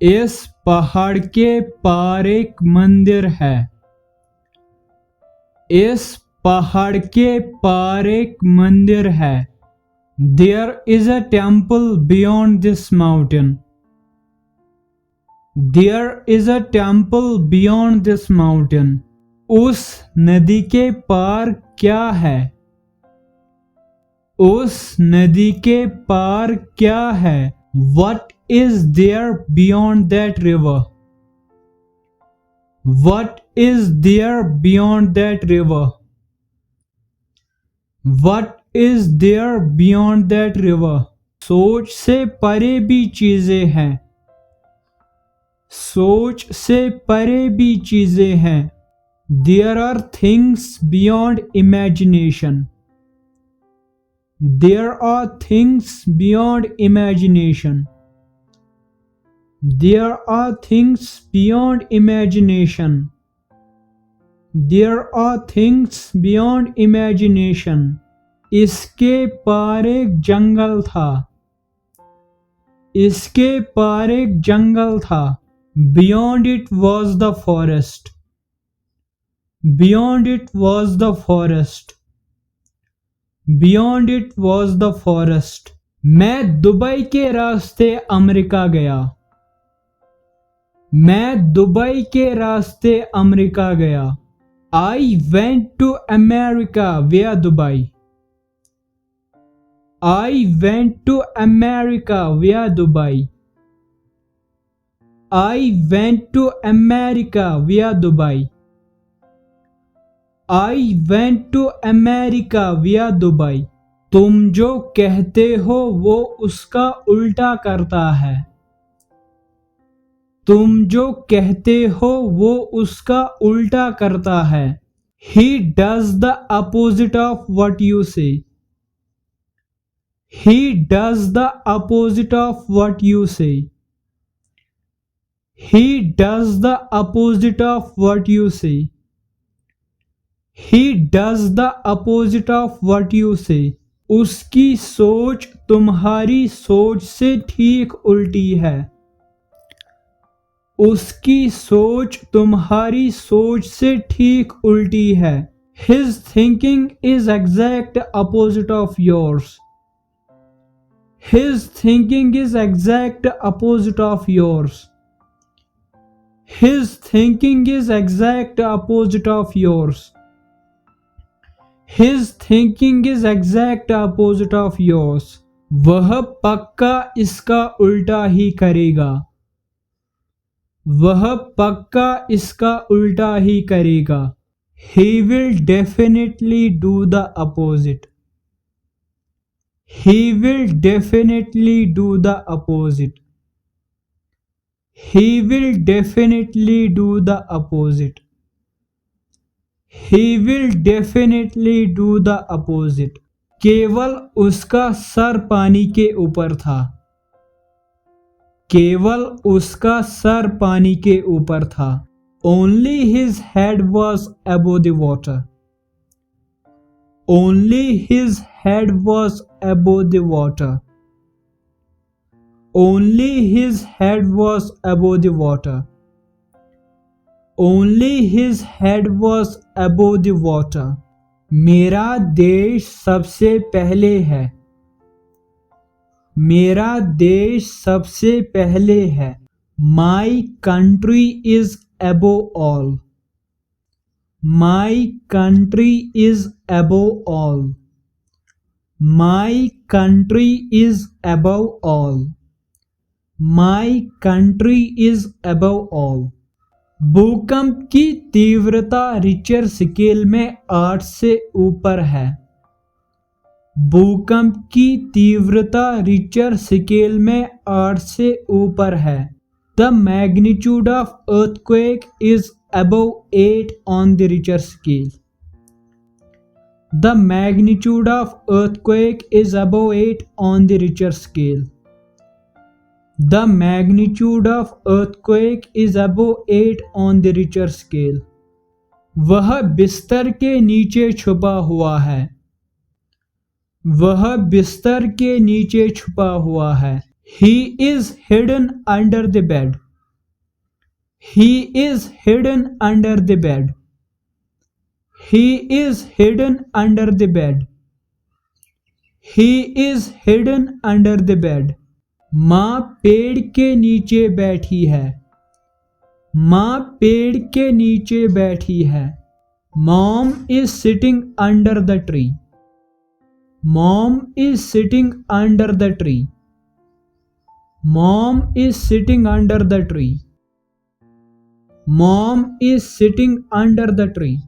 इस पहाड़ के पार एक मंदिर है। इस पहाड़ के पार एक मंदिर है। There is a temple beyond this mountain. There is a temple beyond this mountain. उस नदी के पार क्या है? उस नदी के पार क्या है? What is there beyond that river? What is there beyond that river? What is there beyond that river? सोच से परे भी चीजें हैं। सोच से परे भी चीजें हैं। There are things beyond imagination. There are things beyond imagination. There are things beyond imagination. There are things beyond imagination. इसके पार एक जंगल था। इसके पार एक जंगल था। Beyond it was the forest. Beyond it was the forest. Beyond it was the forest. मैं Dubai के रास्ते America गया। मैं दुबई के रास्ते अमेरिका गया। I went to America via Dubai. I went to America via Dubai. I went to America via Dubai. I went to America via Dubai. तुम जो कहते हो वो उसका उल्टा करता है। तुम जो कहते हो वो उसका उल्टा करता है। He does the opposite of what you say. He does the opposite of what you say. He does the opposite of what you say. He does the opposite of what you say. उसकी सोच तुम्हारी सोच से ठीक उल्टी है। उसकी सोच तुम्हारी सोच से ठीक उल्टी है। His thinking is exact opposite of yours. His thinking is exact opposite of yours. His thinking is exact opposite of yours. His thinking is exact opposite of yours. वह पक्का इसका उल्टा ही करेगा। वह पक्का इसका उल्टा ही करेगा। He will definitely do the opposite. He will definitely do the opposite. He will definitely do the opposite. He will definitely do the opposite. केवल उसका सर पानी के ऊपर था। केवल उसका सर पानी के ऊपर था। Only his head was above the water. Only his head was above the water. Only his head was above the water. Only his head was above the water. मेरा देश सबसे पहले है। मेरा देश सबसे पहले है। My country is above all. My country is above all. My country is above all. My country is above all. भूकंप की तीव्रता रिक्टर स्केल में 8 से ऊपर है। भूकंप की तीव्रता रिक्टर स्केल में 8 से ऊपर है। The magnitude of earthquake is above 8 on the Richter scale. The magnitude of earthquake is above 8 on the Richter scale. The magnitude of earthquake is above 8 on the Richter scale. वह बिस्तर के नीचे छुपा हुआ है। वह बिस्तर के नीचे छुपा हुआ है। He is hidden under the bed. He is hidden under the bed. He is hidden under the bed. He is hidden under the bed. माँ पेड़ के नीचे बैठी है. माँ पेड़ के नीचे बैठी है. Mom is sitting under the tree. Mom is sitting under the tree. Mom is sitting under the tree. Mom is sitting under the tree.